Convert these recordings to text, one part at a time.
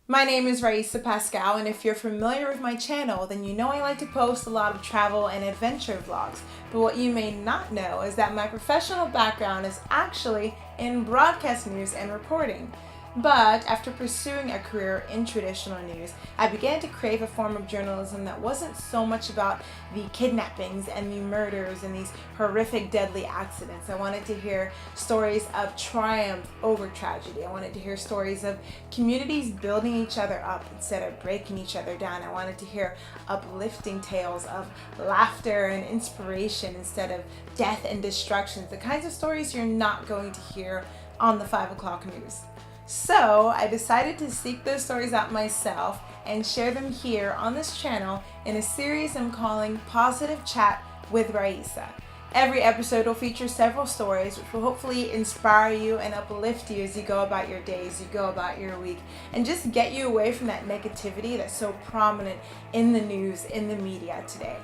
My name is Riesa Pascal, and if you're familiar with my channel, then you know I like to post a lot of travel and adventure vlogs. But what you may not know is that my professional background is actually in broadcast news and reporting. But after pursuing a career in traditional news, I began to crave a form of journalism that wasn't so much about the kidnappings and the murders and these horrific, deadly accidents. I wanted to hear stories of triumph over tragedy. I wanted to hear stories of communities building each other up instead of breaking each other down. I wanted to hear uplifting tales of laughter and inspiration instead of death and destruction. The kinds of stories you're not going to hear on the 5 o'clock news. So I decided to seek those stories out myself and share them here on this channel in a series I'm calling Positive Chat with Riesa. Every episode will feature several stories which will hopefully inspire you and uplift you as you go about your day, as you go about your week, and just get you away from that negativity that's so prominent in the news, in the media today.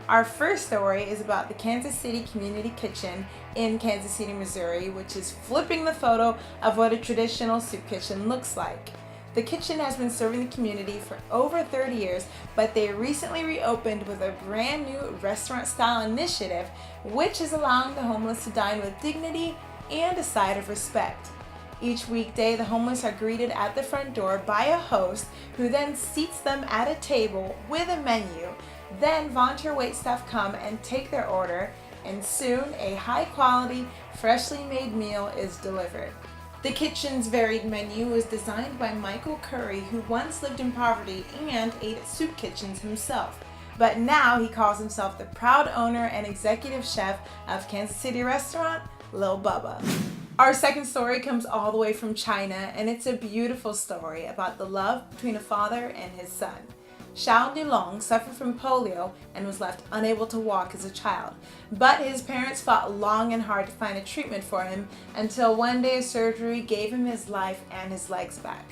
Our first story is about the Kansas City Community Kitchen in Kansas City, Missouri, which is flipping the photo of what a traditional soup kitchen looks like. The kitchen has been serving the community for over 30 years, but they recently reopened with a brand new restaurant-style initiative, which is allowing the homeless to dine with dignity and a side of respect. Each weekday, the homeless are greeted at the front door by a host who then seats them at a table with a menu. Then volunteer waitstaff come and take their order, and soon a high-quality, freshly made meal is delivered. The kitchen's varied menu was designed by Michael Curry, who once lived in poverty and ate at soup kitchens himself. But now he calls himself the proud owner and executive chef of Kansas City restaurant, Lil Bubba. Our second story comes all the way from China, and it's a beautiful story about the love between a father and his son. Xiao Nilong suffered from polio and was left unable to walk as a child, but his parents fought long and hard to find a treatment for him until one day a surgery gave him his life and his legs back.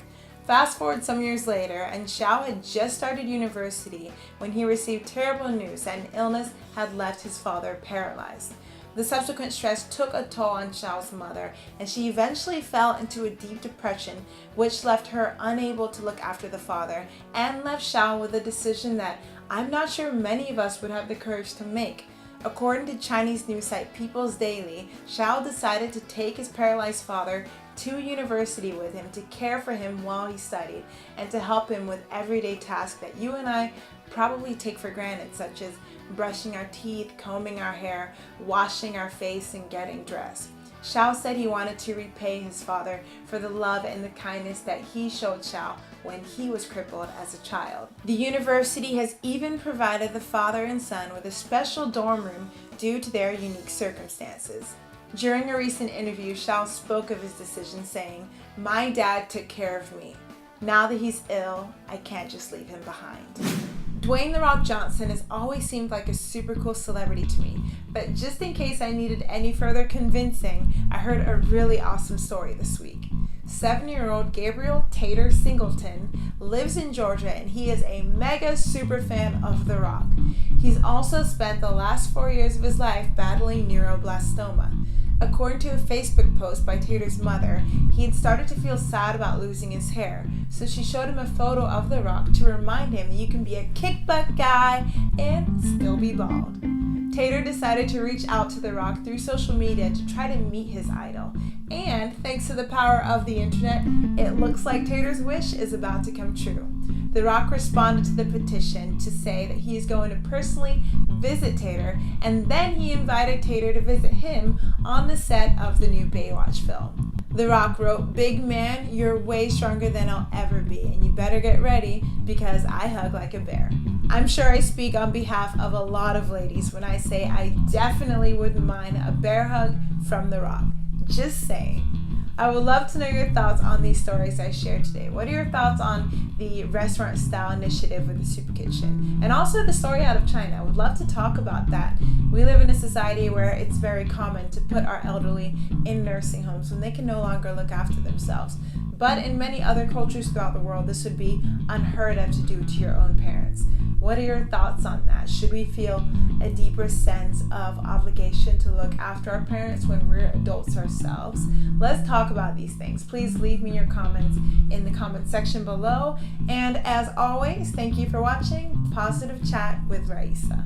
Fast forward some years later, and Xiao had just started university when he received terrible news that an illness had left his father paralyzed. The subsequent stress took a toll on Xiao's mother, and she eventually fell into a deep depression, which left her unable to look after the father, and left Xiao with a decision that I'm not sure many of us would have the courage to make. According to Chinese news site People's Daily, Xiao decided to take his paralyzed father to university with him to care for him while he studied and to help him with everyday tasks that you and I probably take for granted, such as brushing our teeth, combing our hair, washing our face, and getting dressed. Xiao said he wanted to repay his father for the love and the kindness that he showed Xiao when he was crippled as a child. The university has even provided the father and son with a special dorm room due to their unique circumstances. During a recent interview, Xiao spoke of his decision, saying, "My dad took care of me. Now that he's ill, I can't just leave him behind." Dwayne "The Rock" Johnson has always seemed like a super cool celebrity to me, but just in case I needed any further convincing, I heard a really awesome story this week. 7-year-old Gabriel Tater Singleton lives in Georgia, and he is a mega super fan of The Rock. He's also spent the last 4 years of his life battling neuroblastoma. According to a Facebook post by Tater's mother, he had started to feel sad about losing his hair, so she showed him a photo of The Rock to remind him that you can be a kick-butt guy and still be bald. Tater decided to reach out to The Rock through social media to try to meet his idol, and thanks to the power of the internet, it looks like Tater's wish is about to come true. The Rock responded to the petition to say that he is going to personally visit Tater, and then he invited Tater to visit him on the set of the new Baywatch film. The Rock wrote, "Big man, you're way stronger than I'll ever be, and you better get ready because I hug like a bear." I'm sure I speak on behalf of a lot of ladies when I say I definitely wouldn't mind a bear hug from The Rock. Just saying. I would love to know your thoughts on these stories I shared today. What are your thoughts on the restaurant-style initiative with the soup kitchen? And also the story out of China. I would love to talk about that. We live in a society where it's very common to put our elderly in nursing homes when they can no longer look after themselves. But in many other cultures throughout the world, this would be unheard of to do to your own parents. What are your thoughts on that? Should we feel a deeper sense of obligation to look after our parents when we're adults ourselves? Let's talk about these things. Please leave me your comments in the comment section below. And as always, thank you for watching Positive Chat with Riesa.